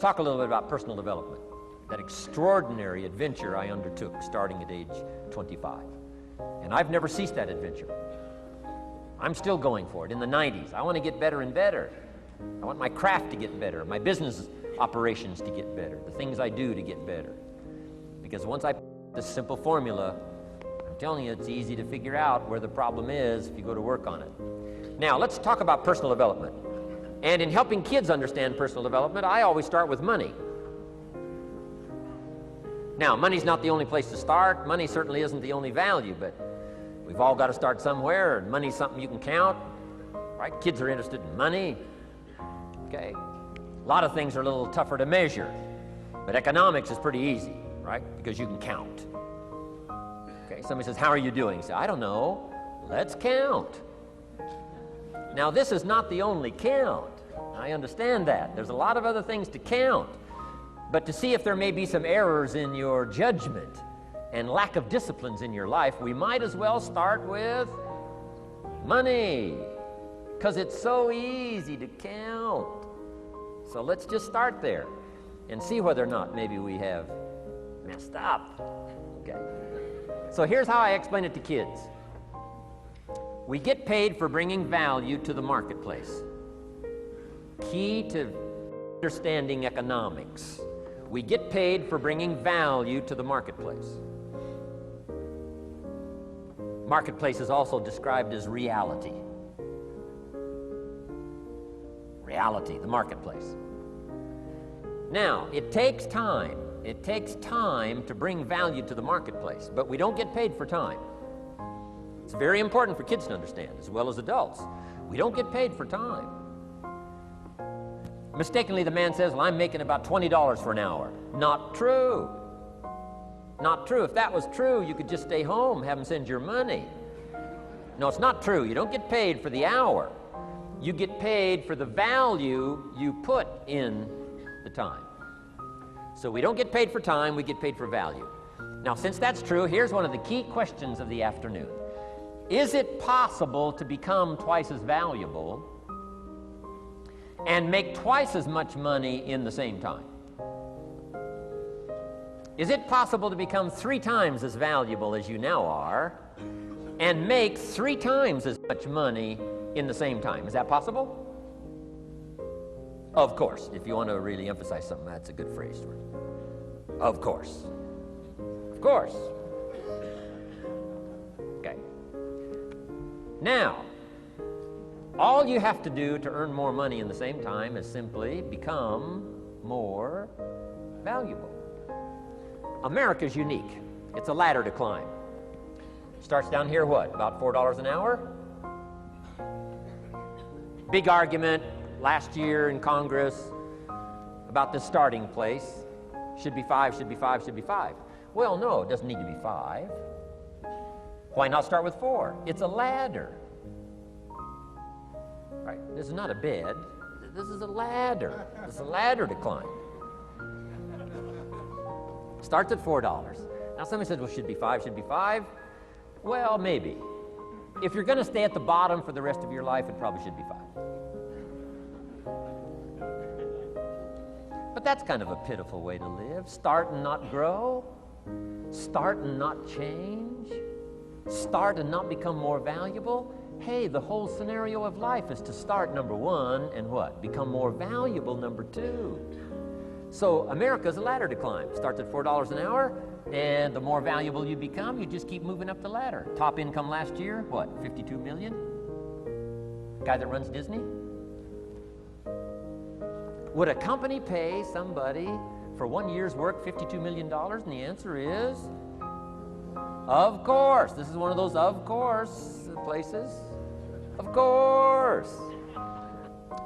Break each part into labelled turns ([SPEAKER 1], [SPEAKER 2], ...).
[SPEAKER 1] Talk a little bit about personal development, that extraordinary adventure I undertook starting at age 25. And I've never ceased that adventure. I'm still going for it. In the 90s, I want to get better and better. I want my craft to get better, my business operations to get better, the things I do to get better. Because once I put this simple formula, I'm telling you, it's easy to figure out where the problem is if you go to work on it. Now, let's talk about personal development. And in helping kids understand personal development, I always start with money. Now, money's not the only place to start. Money certainly isn't the only value, but we've all got to start somewhere, and money's something you can count, right? Kids are interested in money. Okay. A lot of things are a little tougher to measure, but economics is pretty easy, right? Because you can count. Okay, somebody says, how are you doing? You say, I don't know. Let's count. Now, this is not the only count. I understand that. There's a lot of other things to count. But to see if there may be some errors in your judgment and lack of disciplines in your life, we might as well start with money, because it's so easy to count. So let's just start there and see whether or not maybe we have messed up. Okay. So here's how I explain it to kids. We get paid for bringing value to the marketplace. Key to understanding economics. We get paid for bringing value to the marketplace. Marketplace is also described as reality. Reality, the marketplace. Now, it takes time. It takes time to bring value to the marketplace, but we don't get paid for time. It's very important for kids to understand, as well as adults. We don't get paid for time. Mistakenly, the man says, well, I'm making about $20 for an hour. Not true. Not true. If that was true, you could just stay home, have them send your money. No, it's not true. You don't get paid for the hour. You get paid for the value you put in the time. So we don't get paid for time, we get paid for value. Now, since that's true, here's one of the key questions of the afternoon. Is it possible to become twice as valuable and make twice as much money in the same time? Is it possible to become 3 times as valuable as you now are and make 3 times as much money in the same time? Is that possible? Of course. If you want to really emphasize something, that's a good phrase for it. Of course. Of course. Okay. Now, all you have to do to earn more money in the same time is simply become more valuable. America's unique. It's a ladder to climb. Starts down here, what, about $4 an hour? Big argument last year in Congress about the starting place. Should be 5, should be 5, should be 5. Well, no, it doesn't need to be 5. Why not start with 4? It's a ladder. Right? This is not a bed. This is a ladder. It's a ladder to climb. Starts at $4. Now somebody says, well, should be 5, should be 5. Well, maybe. If you're going to stay at the bottom for the rest of your life, it probably should be 5. But that's kind of a pitiful way to live. Start and not grow. Start and not change. Start and not become more valuable. Hey, the whole scenario of life is to start, number 1, and what? Become more valuable, number 2. So America's a ladder to climb. Starts at $4 an hour, and the more valuable you become, you just keep moving up the ladder. Top income last year, what, 52 million? Guy that runs Disney? Would a company pay somebody for 1 year's work $52 million? And the answer is, of course. This is one of those of course places. Of course.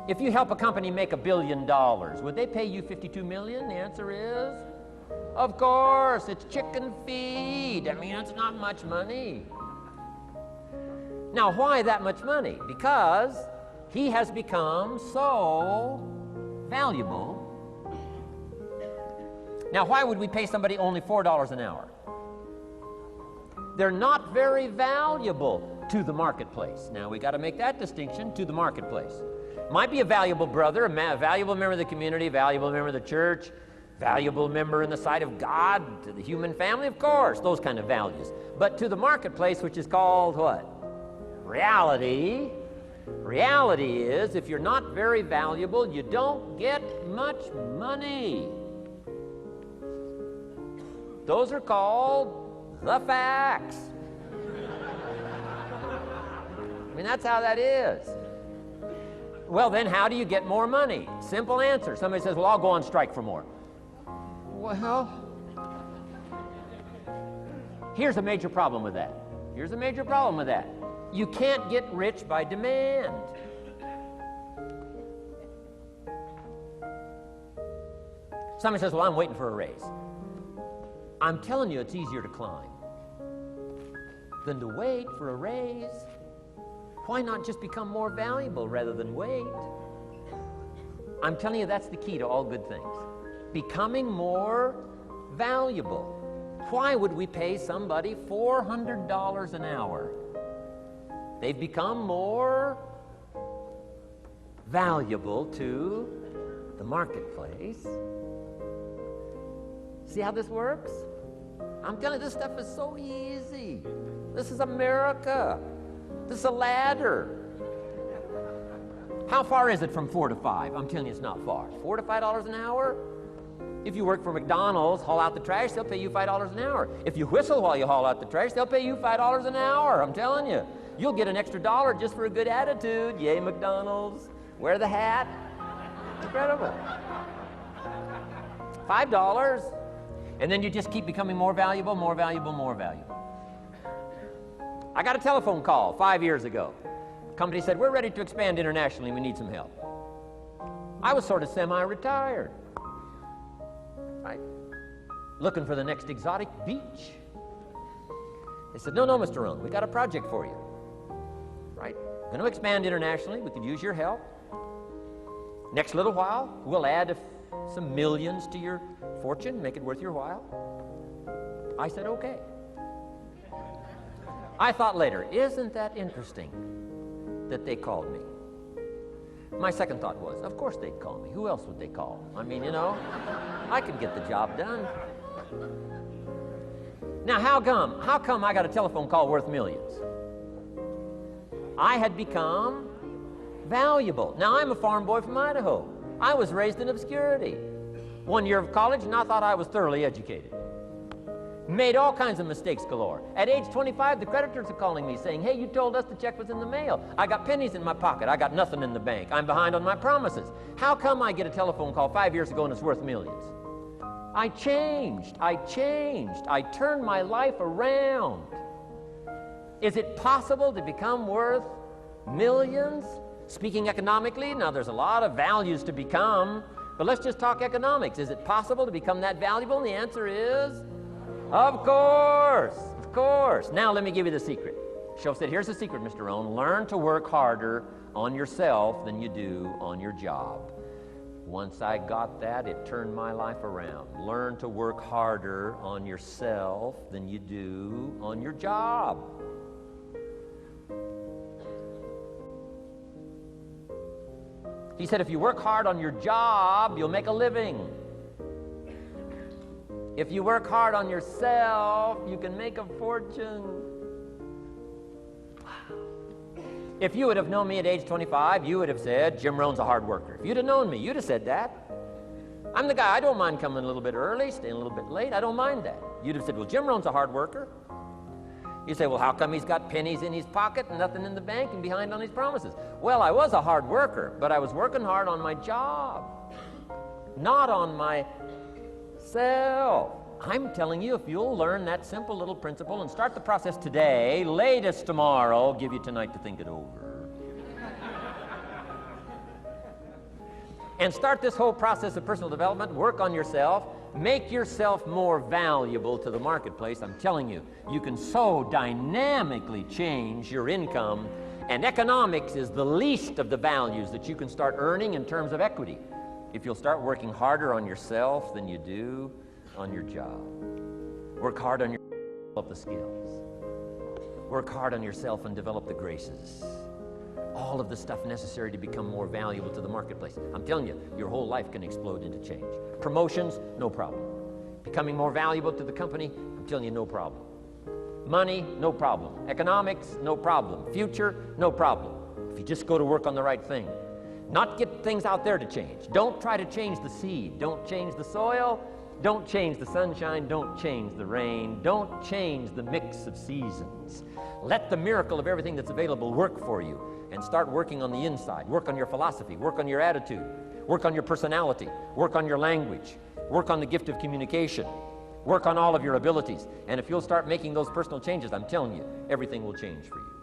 [SPEAKER 1] If you help a company make $1 billion, would they pay you $52 million? The answer is, of course. It's chicken feed. I mean, it's not much money. Now, why that much money? Because he has become so valuable. Now, why would we pay somebody only $4 an hour? They're not very valuable to the marketplace. Now, we got to make that distinction, to the marketplace. Might be a valuable brother, a valuable member of the community, a valuable member of the church, valuable member in the sight of God, to the human family, of course, those kind of values. But to the marketplace, which is called what? Reality. Reality is, if you're not very valuable, you don't get much money. Those are called the facts. I mean, that's how that is. Well, then how do you get more money? Simple answer. Somebody says, well, I'll go on strike for more. Well, here's a major problem with that. Here's a major problem with that. You can't get rich by demand. Somebody says, well, I'm waiting for a raise. I'm telling you, it's easier to climb than to wait for a raise. Why not just become more valuable rather than wait? I'm telling you, that's the key to all good things. Becoming more valuable. Why would we pay somebody $400 an hour? They've become more valuable to the marketplace. See how this works? I'm telling you, this stuff is so easy. This is America. This is a ladder. How far is it from 4 to 5? I'm telling you, it's not far. $4 to $5 an hour? If you work for McDonald's, haul out the trash, they'll pay you $5 an hour. If you whistle while you haul out the trash, they'll pay you $5 an hour. I'm telling you. You'll get an extra $1 just for a good attitude. Yay, McDonald's. Wear the hat. Incredible. $5. And then you just keep becoming more valuable, more valuable, more valuable. I got a telephone call 5 years ago. The company said, we're ready to expand internationally. We need some help. I was sort of semi-retired. Right? Looking for the next exotic beach. They said, no, Mr. Rohn, we got a project for you. Right? Going to expand internationally. We could use your help. Next little while, we'll add some millions to your fortune, make it worth your while. I said, okay. I thought later, isn't that interesting that they called me? My second thought was, of course they'd call me. Who else would they call? I mean, you know, I could get the job done. Now, how come I got a telephone call worth millions? I had become valuable. Now, I'm a farm boy from Idaho. I was raised in obscurity. 1 year of college, and I thought I was thoroughly educated. Made all kinds of mistakes galore. At age 25, the creditors are calling me saying, hey, you told us the check was in the mail. I got pennies in my pocket. I got nothing in the bank. I'm behind on my promises. How come I get a telephone call 5 years ago and it's worth millions? I changed. I turned my life around. Is it possible to become worth millions? Speaking economically, now there's a lot of values to become, but let's just talk economics. Is it possible to become that valuable? And the answer is, of course. Now let me give you the secret. Shoaff said, here's the secret, Mr. Rohn. Learn to work harder on yourself than you do on your job. Once I got that, it turned my life around. Learn to work harder on yourself than you do on your job. He said, if you work hard on your job, you'll make a living. If you work hard on yourself, you can make a fortune. Wow. If you would have known me at age 25, you would have said, Jim Rohn's a hard worker. If you'd have known me, you'd have said that. I'm the guy, I don't mind coming a little bit early, staying a little bit late. I don't mind that. You'd have said, well, Jim Rohn's a hard worker. You say, well, how come he's got pennies in his pocket and nothing in the bank and behind on his promises? Well, I was a hard worker, but I was working hard on my job, not on myself. I'm telling you, if you'll learn that simple little principle and start the process today, latest tomorrow, give you tonight to think it over. And start this whole process of personal development, work on yourself, make yourself more valuable to the marketplace. I'm telling you, you can so dynamically change your income, and economics is the least of the values that you can start earning in terms of equity if you'll start working harder on yourself than you do on your job. Work hard on yourself and develop the skills. Work hard on yourself and develop the graces. all of the stuff necessary to become more valuable to the marketplace. I'm telling you, your whole life can explode into change. Promotions, no problem. Becoming more valuable to the company, I'm telling you, no problem. Money, no problem. Economics, no problem. Future, no problem. If you just go to work on the right thing. Not get things out there to change. Don't try to change the seed. Don't change the soil. Don't change the sunshine. Don't change the rain. Don't change the mix of seasons. Let the miracle of everything that's available work for you, and start working on the inside. Work on your philosophy. Work on your attitude. Work on your personality. Work on your language. Work on the gift of communication. Work on all of your abilities. And if you'll start making those personal changes, I'm telling you, everything will change for you.